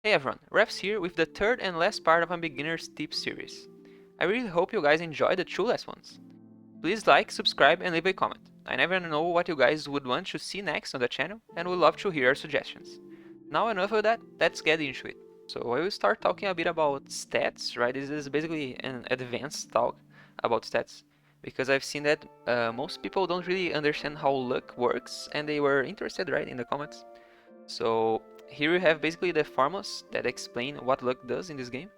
Hey everyone, Refs here with the third and last part of a beginner's tips series. I really hope you guys enjoyed the two last ones. Please like, subscribe and leave a comment. I never know what you guys would want to see next on the channel and would love to hear your suggestions. Now enough of that, let's get into it. So I will start talking a bit about stats, right? This is basically an advanced talk about stats because I've seen that most people don't really understand how luck works and they were interested, right, in the comments. So here we have basically the formulas that explain what luck does in this game.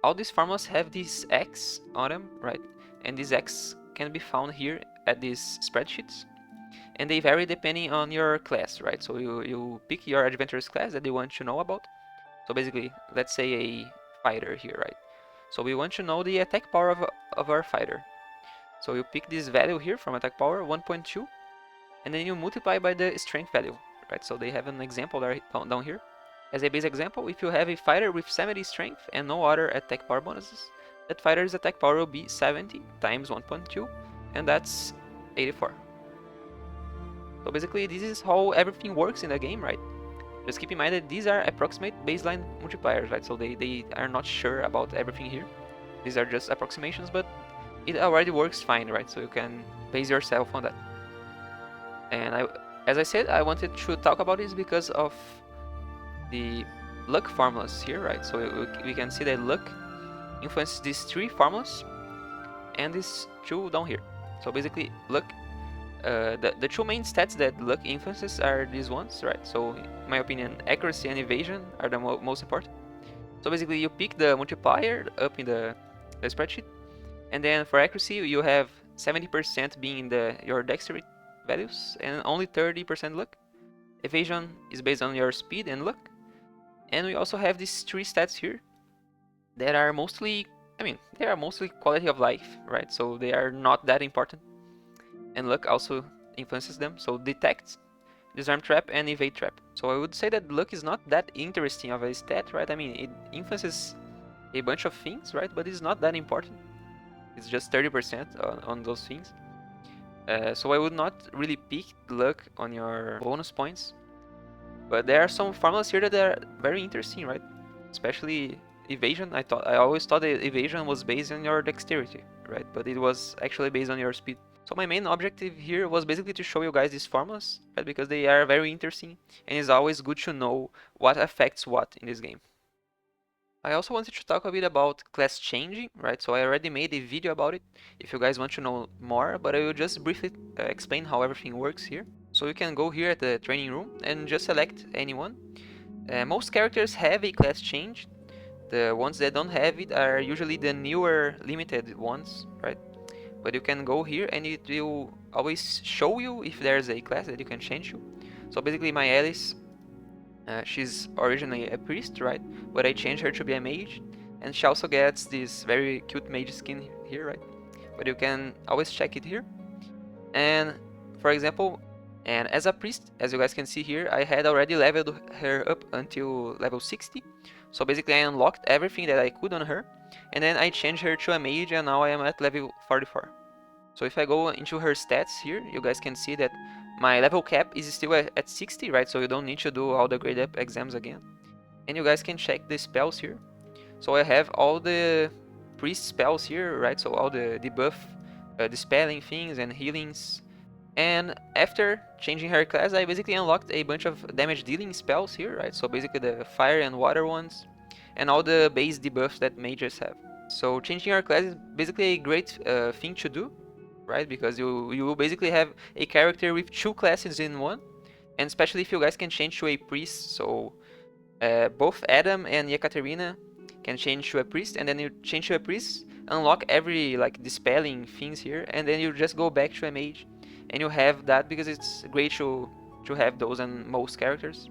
All these formulas have this X on them, right? And this X can be found here at these spreadsheets. And they vary depending on your class, right? So you pick your adventurous class that you want to know about. So basically, let's say a fighter here, right? So we want to know the attack power of our fighter. So you pick this value here from attack power, 1.2, and then you multiply by the strength value, right? So they have an example down here. As a base example, if you have a fighter with 70 strength and no other attack power bonuses, that fighter's attack power will be 70 times 1.2, and that's 84. So basically, this is how everything works in the game, right? Just keep in mind that these are approximate baseline multipliers, right? So they are not sure about everything here. These are just approximations, but it already works fine, right? So you can base yourself on that. And as I said, I wanted to talk about this because of the luck formulas here, right? So we can see that luck influences these three formulas and these two down here. So basically, luck, the two main stats that luck influences are these ones, right? So in my opinion, accuracy and evasion are the most important. So basically, you pick the multiplier up in the spreadsheet, and then for accuracy, you have 70% being your dexterity values and only 30% luck. Evasion is based on your speed and luck. And we also have these three stats here that are mostly, they are mostly quality of life, right? So they are not that important. And luck also influences them. So detect, disarm trap, and evade trap. So I would say that luck is not that interesting of a stat, right? I mean, it influences a bunch of things, right? But it's not that important. It's just 30% on those things. So I would not really pick luck on your bonus points. But there are some formulas here that are very interesting, right? Especially evasion. I always thought that evasion was based on your dexterity, right? But it was actually based on your speed. So my main objective here was basically to show you guys these formulas, right? Because they are very interesting and it's always good to know what affects what in this game. I also wanted to talk a bit about class changing, right? So I already made a video about it if you guys want to know more, but I will just briefly explain how everything works here. So you can go here at the training room and just select anyone. Most characters have a class change. The ones that don't have it are usually the newer limited ones, right? But you can go here and it will always show you if there's a class that you can change to. So basically my Alice, she's originally a priest, right? But I changed her to be a mage, and she also gets this very cute mage skin here, right? But you can always check it here. And for example, and as a priest, as you guys can see here, I had already leveled her up until level 60. So basically I unlocked everything that I could on her, and then I changed her to a mage, and now I am at level 44. So if I go into her stats here, you guys can see that my level cap is still at 60, right? So you don't need to do all the grade up exams again. And you guys can check the spells here. So I have all the priest spells here, right? So all the debuff, dispelling things and healings. And after changing her class, I basically unlocked a bunch of damage dealing spells here, right? So basically the fire and water ones, and all the base debuffs that mages have. So changing our class is basically a great thing to do, right? Because you will basically have a character with two classes in one, and especially if you guys can change to a priest. So both Adam and Yekaterina can change to a priest, and then you change to a priest, unlock every like dispelling things here, and then you just go back to a mage, and you have that because it's great to have those on most characters.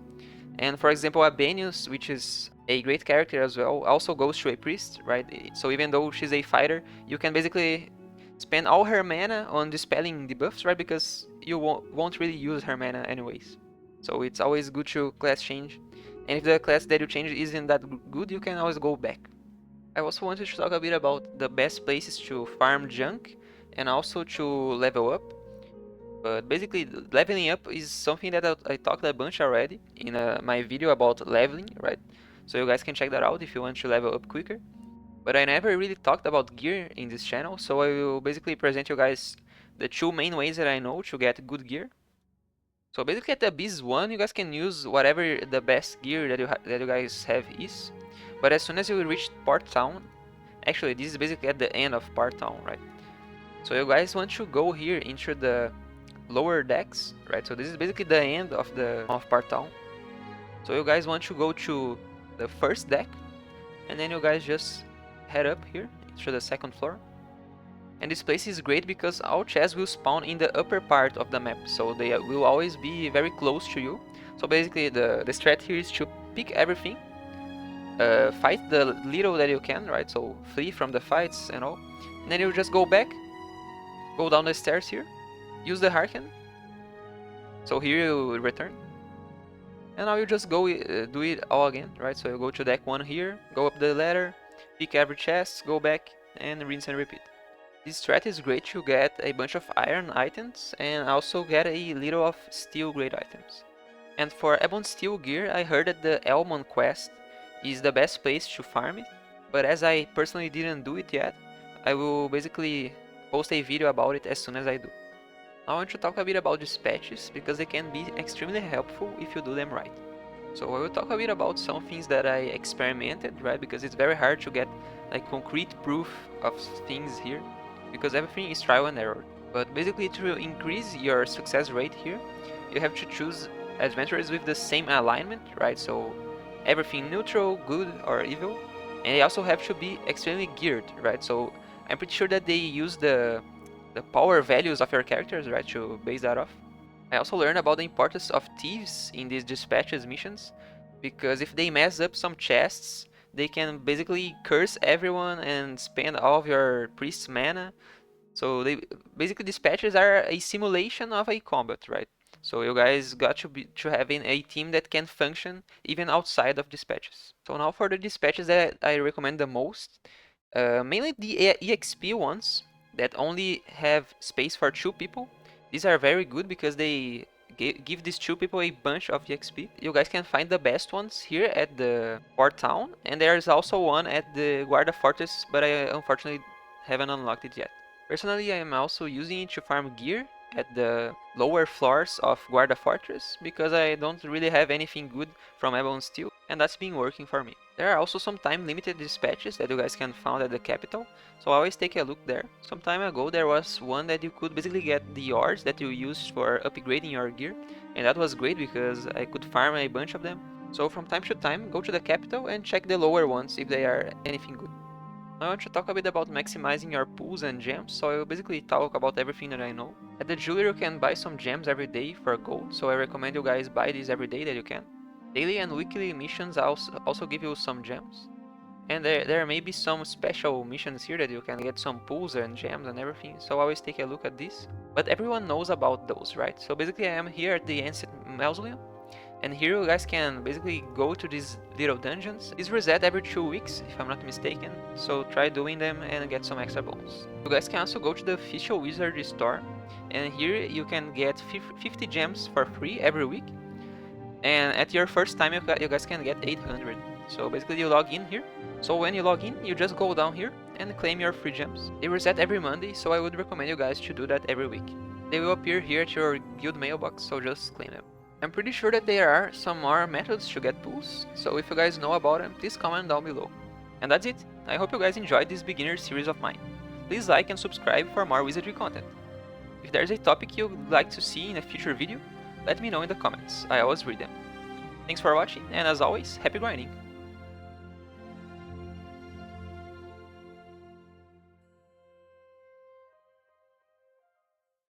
And for example, Abenius, which is a great character as well, also goes to a priest, right? So even though she's a fighter, you can basically spend all her mana on dispelling debuffs, right? Because you won't really use her mana anyways. So it's always good to class change. And if the class that you change isn't that good, you can always go back. I also wanted to talk a bit about the best places to farm junk and also to level up. But basically, leveling up is something that I talked a bunch already in my video about leveling, right? So you guys can check that out if you want to level up quicker. But I never really talked about gear in this channel, so I will basically present you guys the 2 main ways that I know to get good gear. So basically at the Abyss 1, you guys can use whatever the best gear that you guys have is. But as soon as you reach Port Town, actually this is basically at the end of Port Town, right? So you guys want to go here into the lower decks, right? So this is basically the end of Port Town. So you guys want to go to the first deck, and then you guys just head up here to the second floor. And this place is great because all chests will spawn in the upper part of the map, so they will always be very close to you. So basically the strat here is to pick everything, fight the little that you can, right? So flee from the fights and all. And then you just go back, go down the stairs here, use the Harken. So here you return. And now you just go do it all again, right? So you go to deck 1 here, go up the ladder, pick every chest, go back, and rinse and repeat. This strat is great to get a bunch of iron items and also get a little of steel grade items. And for Ebon Steel gear, I heard that the Elmon quest is the best place to farm it, but as I personally didn't do it yet, I will basically post a video about it as soon as I do. Now I want to talk a bit about dispatches, because they can be extremely helpful if you do them right. So I will talk a bit about some things that I experimented, right, because it's very hard to get like concrete proof of things here, because everything is trial and error. But basically to increase your success rate here, you have to choose adventurers with the same alignment, right, so everything neutral, good or evil, and they also have to be extremely geared, right, so I'm pretty sure that they use the power values of your characters, right, to base that off. I also learned about the importance of thieves in these dispatches missions, because if they mess up some chests, they can basically curse everyone and spend all of your priest's mana. So basically dispatches are a simulation of a combat, right? So you guys got to having a team that can function even outside of dispatches. So now for the dispatches that I recommend the most, mainly the EXP ones that only have space for 2 people. These are very good because they give these 2 people a bunch of EXP. You guys can find the best ones here at the Port Town, and there is also one at the Guarda Fortress, but I unfortunately haven't unlocked it yet. Personally, I am also using it to farm gear at the lower floors of Guarda Fortress, because I don't really have anything good from Ebon Steel, and that's been working for me. There are also some time limited dispatches that you guys can find at the capital, so always take a look there. Some time ago there was one that you could basically get the ores that you use for upgrading your gear, and that was great because I could farm a bunch of them. So from time to time, go to the capital and check the lower ones if they are anything good. Now I want to talk a bit about maximizing your pools and gems, so I will basically talk about everything that I know. At the jeweler you can buy some gems every day for gold, so I recommend you guys buy these every day that you can. Daily and weekly missions also give you some gems. And there may be some special missions here that you can get some pools and gems and everything, so always take a look at this. But everyone knows about those, right? So basically I am here at the Ancient Mausoleum, and here you guys can basically go to these little dungeons. These reset every 2 weeks, if I'm not mistaken, so try doing them and get some extra bonus. You guys can also go to the official Wizardry store, and here you can get 50 gems for free every week. And at your first time you guys can get 800. So basically you log in here. So when you log in, you just go down here and claim your free gems. They reset every Monday, so I would recommend you guys to do that every week. They will appear here at your guild mailbox, so just claim them. I'm pretty sure that there are some more methods to get pools, so if you guys know about them, please comment down below. And that's it. I hope you guys enjoyed this beginner series of mine. Please like and subscribe for more wizardry content. If there's a topic you'd like to see in a future video, let me know in the comments. I always read them. Thanks for watching, and as always, happy grinding!